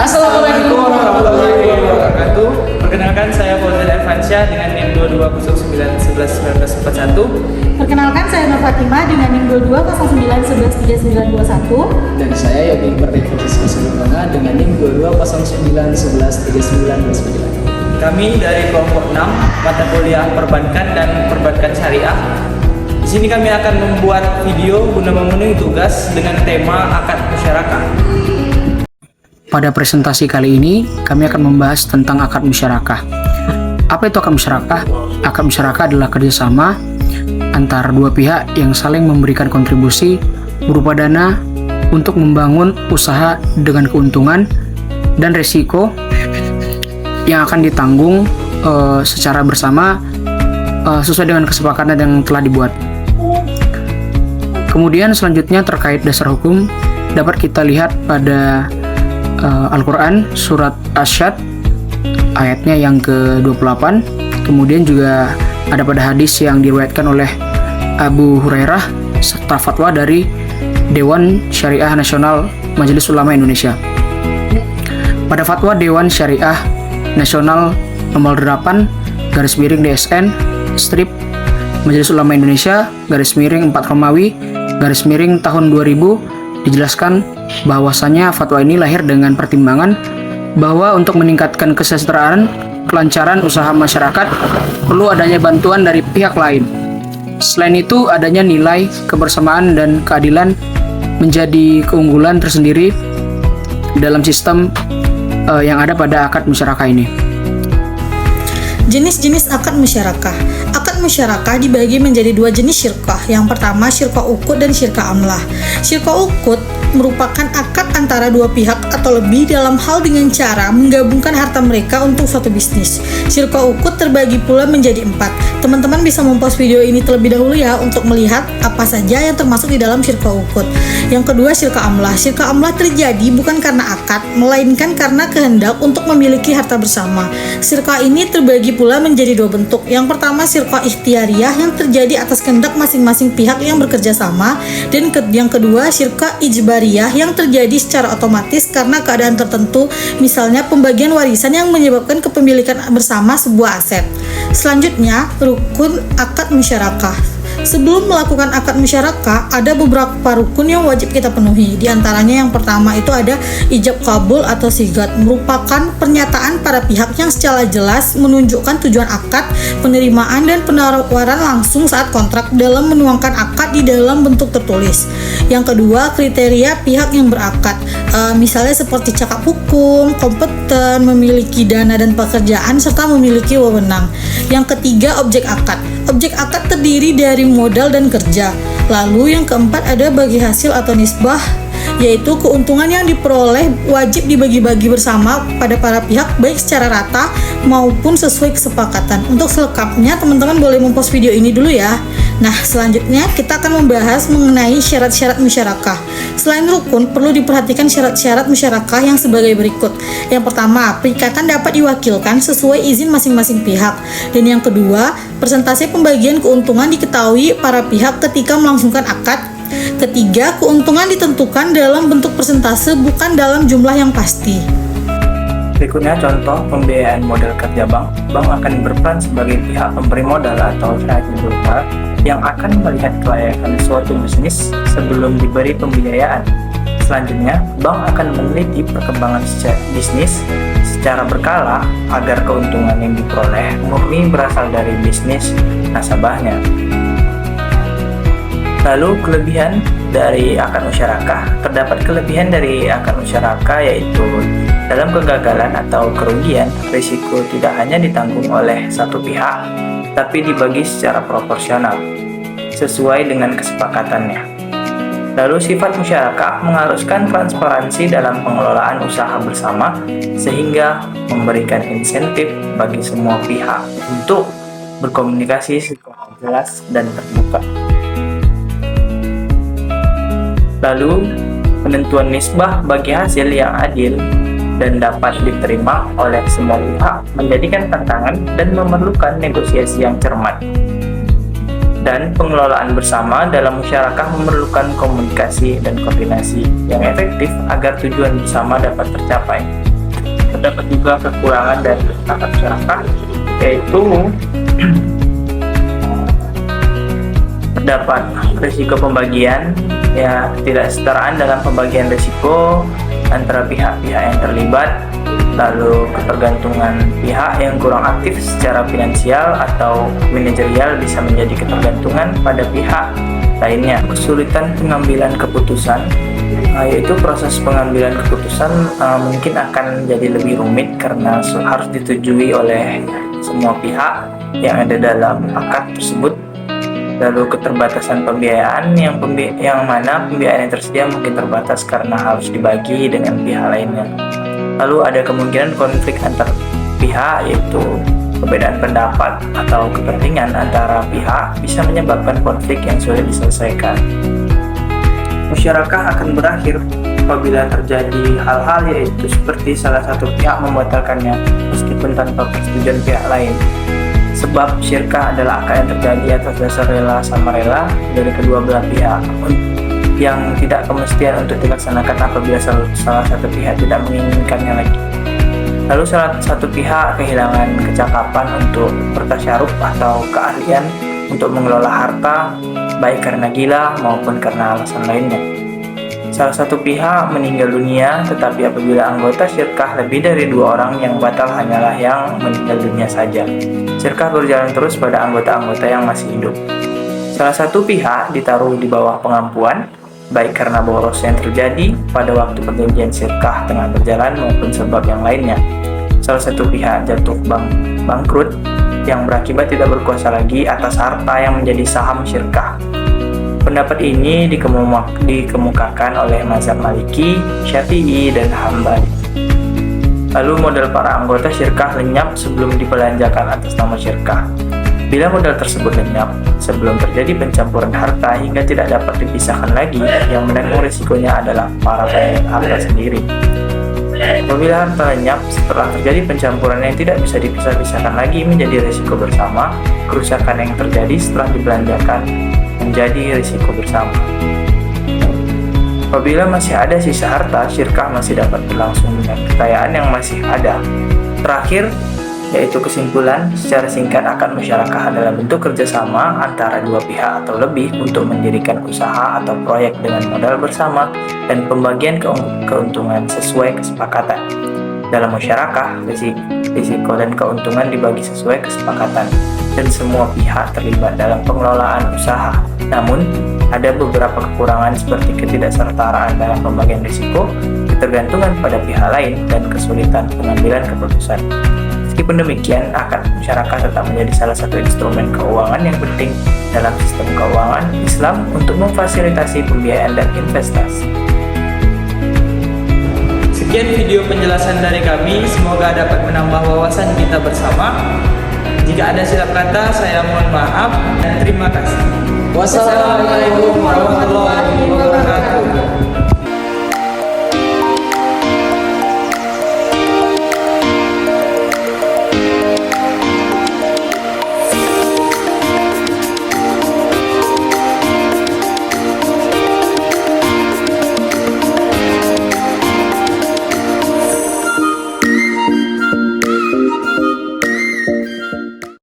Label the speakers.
Speaker 1: Assalamualaikum warahmatullahi wabarakatuh.
Speaker 2: Perkenalkan, saya Fauzan Irfansyah dengan NIM 2209111941.
Speaker 3: Perkenalkan, saya Nur Fatimah dengan NIM 2209113921.
Speaker 1: Dan saya Yogi Merdeka Fisika Sempurna dengan NIM 2209113929.
Speaker 2: Kami dari kelompok 6 mata kuliah perbankan dan perbankan syariah. Di sini kami akan membuat video guna memenuhi tugas dengan tema akad musyarakah.
Speaker 4: Pada presentasi kali ini, kami akan membahas tentang akad musyarakah. Apa itu akad musyarakah? Akad musyarakah adalah kerjasama antara dua pihak yang saling memberikan kontribusi berupa dana untuk membangun usaha dengan keuntungan dan risiko yang akan ditanggung secara bersama sesuai dengan kesepakatan yang telah dibuat. Kemudian selanjutnya terkait dasar hukum dapat kita lihat pada Al-Quran surat Asy-Syad ayatnya yang ke-28. Kemudian juga ada pada hadis yang diriwayatkan oleh Abu Hurairah serta fatwa dari Dewan Syariah Nasional Majelis Ulama Indonesia. Pada fatwa Dewan Syariah Nasional nomor 8 /DSN strip Majelis Ulama Indonesia /4 Romawi tahun 2000 dijelaskan bahwasanya fatwa ini lahir dengan pertimbangan bahwa untuk meningkatkan kesejahteraan kelancaran usaha masyarakat perlu adanya bantuan dari pihak lain. Selain itu, adanya nilai kebersamaan dan keadilan menjadi keunggulan tersendiri dalam sistem yang ada pada akad musyarakah ini.
Speaker 3: Jenis-jenis akad musyarakah. Akad musyarakah dibagi menjadi dua jenis syirkah. Yang pertama syirkah uqud dan syirkah amlah. Syirkah uqud merupakan akad antara dua pihak atau lebih dalam hal dengan cara menggabungkan harta mereka untuk suatu bisnis. Syirkah uqud terbagi pula menjadi 4. Teman-teman bisa mempost video ini terlebih dahulu ya untuk melihat apa saja yang termasuk di dalam syirkah uqud. Yang kedua syirkah amlah. Syirkah amlah terjadi bukan karena akad, melainkan karena kehendak untuk memiliki harta bersama. Syirkah ini terbagi pula menjadi dua bentuk. Yang pertama syirkah ikhtiariyah yang terjadi atas kehendak masing-masing pihak yang bekerja sama, dan yang kedua syirkah ijbariyah yang terjadi secara otomatis karena keadaan tertentu, misalnya pembagian warisan yang menyebabkan kepemilikan bersama sebuah aset. Selanjutnya, rukun akad musyarakah. Sebelum melakukan akad musyarakah, ada beberapa rukun yang wajib kita penuhi. Di antaranya yang pertama itu ada ijab kabul atau sigat, merupakan pernyataan para pihak yang secara jelas menunjukkan tujuan akad, penerimaan dan penawaran langsung saat kontrak dalam menuangkan akad di dalam bentuk tertulis. Yang kedua, kriteria pihak yang berakad, misalnya seperti cakap hukum, kompeten, memiliki dana dan pekerjaan, serta memiliki wewenang. Yang ketiga, objek akad. Objek akad terdiri dari modal dan kerja. Lalu yang keempat ada bagi hasil atau nisbah, yaitu keuntungan yang diperoleh wajib dibagi-bagi bersama pada para pihak baik secara rata maupun sesuai kesepakatan. Untuk selengkapnya teman-teman boleh mempost video ini dulu ya. Nah, selanjutnya kita akan membahas mengenai syarat-syarat musyarakah. Selain rukun, perlu diperhatikan syarat-syarat musyarakah yang sebagai berikut. Yang pertama, perikatan dapat diwakilkan sesuai izin masing-masing pihak. Dan yang kedua, persentase pembagian keuntungan diketahui para pihak ketika melangsungkan akad. Ketiga, keuntungan ditentukan dalam bentuk persentase bukan dalam jumlah yang pasti.
Speaker 2: Berikutnya contoh pembiayaan modal kerja bank. Bank akan berperan sebagai pihak pemberi modal atau syahid berupa yang akan melihat kelayakan suatu bisnis sebelum diberi pembiayaan. Selanjutnya, bank akan meneliti perkembangan bisnis secara berkala agar keuntungan yang diperoleh murni berasal dari bisnis nasabahnya. Lalu kelebihan dari akad musyarakah. Terdapat kelebihan dari akad musyarakah yaitu dalam kegagalan atau kerugian, risiko tidak hanya ditanggung oleh satu pihak, tapi dibagi secara proporsional, sesuai dengan kesepakatannya. Lalu sifat musyarakah mengharuskan transparansi dalam pengelolaan usaha bersama, sehingga memberikan insentif bagi semua pihak untuk berkomunikasi secara jelas dan terbuka. Lalu, penentuan nisbah bagi hasil yang adil dan dapat diterima oleh semua pihak menjadikan tantangan dan memerlukan negosiasi yang cermat. Dan pengelolaan bersama dalam musyarakah memerlukan komunikasi dan koordinasi yang efektif agar tujuan bersama dapat tercapai. terdapat juga kekurangan dari akad musyarakah, yaitu terdapat risiko pembagian, ya ketidaksetaraan dalam pembagian risiko antara pihak-pihak yang terlibat, lalu ketergantungan pihak yang kurang aktif secara finansial atau manajerial bisa menjadi ketergantungan pada pihak lainnya. Kesulitan pengambilan keputusan, yaitu proses pengambilan keputusan mungkin akan jadi lebih rumit karena harus disetujui oleh semua pihak yang ada dalam akad tersebut. Lalu keterbatasan pembiayaan yang mana pembiayaan yang tersedia mungkin terbatas karena harus dibagi dengan pihak lainnya. Lalu ada kemungkinan konflik antar pihak, yaitu perbedaan pendapat atau kepentingan antara pihak bisa menyebabkan konflik yang sulit diselesaikan. Musyarakah akan berakhir apabila terjadi hal-hal, yaitu seperti salah satu pihak membatalkannya meskipun tanpa persetujuan pihak lain. Sebab syirkah adalah akad yang terjadi atas dasar rela sama rela dari kedua belah pihak yang tidak kemestian untuk dilaksanakan apabila salah satu pihak tidak menginginkannya lagi. Lalu salah satu pihak kehilangan kecakapan untuk bertasyaruf atau keahlian untuk mengelola harta, baik karena gila maupun karena alasan lainnya. Salah satu pihak meninggal dunia, tetapi apabila anggota syirkah lebih dari 2 orang, yang batal hanyalah yang meninggal dunia saja. Syirkah berjalan terus pada anggota-anggota yang masih hidup. Salah satu pihak ditaruh di bawah pengampuan, baik karena boros yang terjadi pada waktu perjanjian syirkah tengah berjalan maupun sebab yang lainnya. Salah satu pihak jatuh bangkrut yang berakibat tidak berkuasa lagi atas harta yang menjadi saham syirkah. Pendapat ini dikemukakan oleh mazhab Maliki, Syafi'i, dan Hambali. Lalu modal para anggota syirkah lenyap sebelum dibelanjakan atas nama syirkah. Bila modal tersebut lenyap sebelum terjadi pencampuran harta hingga tidak dapat dipisahkan lagi, yang menanggung risikonya adalah para pemilik harta sendiri. Apabila harta lenyap setelah terjadi pencampuran yang tidak bisa dipisah-pisahkan lagi menjadi risiko bersama, kerusakan yang terjadi setelah dibelanjakan menjadi risiko bersama. Apabila masih ada sisa harta, syirkah masih dapat berlangsung dengan kekayaan yang masih ada. Terakhir, yaitu kesimpulan, secara singkat akad musyarakah adalah bentuk kerjasama antara 2 pihak atau lebih untuk mendirikan usaha atau proyek dengan modal bersama dan pembagian keuntungan sesuai kesepakatan. Dalam musyarakah, risiko dan keuntungan dibagi sesuai kesepakatan dan semua pihak terlibat dalam pengelolaan usaha. Namun, ada beberapa kekurangan seperti ketidaksertaan dalam pembagian risiko, ketergantungan pada pihak lain, dan kesulitan pengambilan keputusan. Meskipun demikian, akad musyarakah tetap menjadi salah satu instrumen keuangan yang penting dalam sistem keuangan Islam untuk memfasilitasi pembiayaan dan investasi.
Speaker 1: Sekian video penjelasan dari kami, semoga dapat menambah wawasan kita bersama. Jika ada silap kata, saya mohon maaf dan terima kasih. Wassalamualaikum warahmatullahi wabarakatuh.